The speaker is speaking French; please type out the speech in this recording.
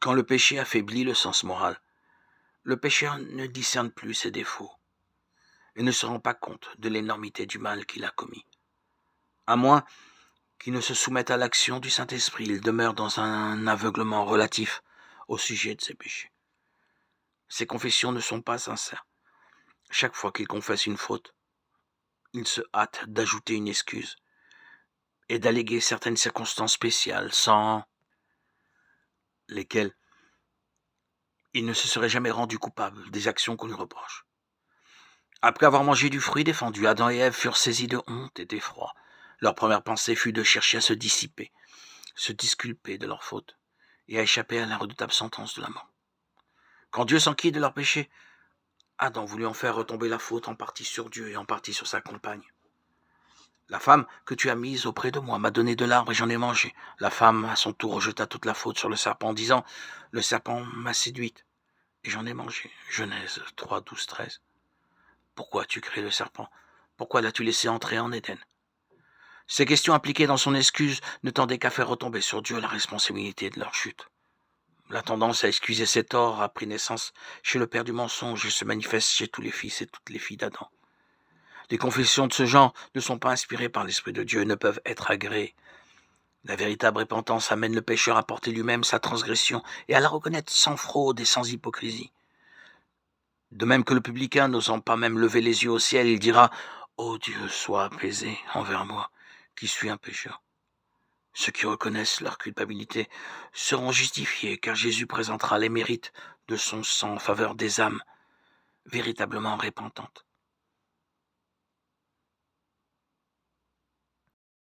Quand le péché affaiblit le sens moral, le pécheur ne discerne plus ses défauts et ne se rend pas compte de l'énormité du mal qu'il a commis. À moins qu'il ne se soumette à l'action du Saint-Esprit, il demeure dans un aveuglement relatif au sujet de ses péchés. Ses confessions ne sont pas sincères. Chaque fois qu'il confesse une faute, il se hâte d'ajouter une excuse et d'alléguer certaines circonstances spéciales sans lesquelles il ne se serait jamais rendu coupable des actions qu'on lui reproche. Après avoir mangé du fruit défendu, Adam et Ève furent saisis de honte et d'effroi. Leur première pensée fut de chercher à se dissiper, se disculper de leurs fautes et à échapper à la redoutable sentence de la mort. Quand Dieu s'enquit de leur péché, Adam voulut en faire retomber la faute en partie sur Dieu et en partie sur sa compagne. La femme que tu as mise auprès de moi m'a donné de l'arbre et j'en ai mangé. La femme, à son tour, rejeta toute la faute sur le serpent en disant « Le serpent m'a séduite et j'en ai mangé. » Genèse 3, 12, 13. Pourquoi as-tu créé le serpent? Pourquoi l'as-tu laissé entrer en Éden? Ces questions impliquées dans son excuse ne tendaient qu'à faire retomber sur Dieu la responsabilité de leur chute. La tendance à excuser ses torts a pris naissance chez le père du mensonge et se manifeste chez tous les fils et toutes les filles d'Adam. Les confessions de ce genre ne sont pas inspirées par l'Esprit de Dieu et ne peuvent être agréées. La véritable repentance amène le pécheur à porter lui-même sa transgression et à la reconnaître sans fraude et sans hypocrisie. De même que le publicain, n'osant pas même lever les yeux au ciel, il dira « Ô Dieu, sois apaisé envers moi, qui suis un pécheur. » Ceux qui reconnaissent leur culpabilité seront justifiés, car Jésus présentera les mérites de son sang en faveur des âmes véritablement repentantes.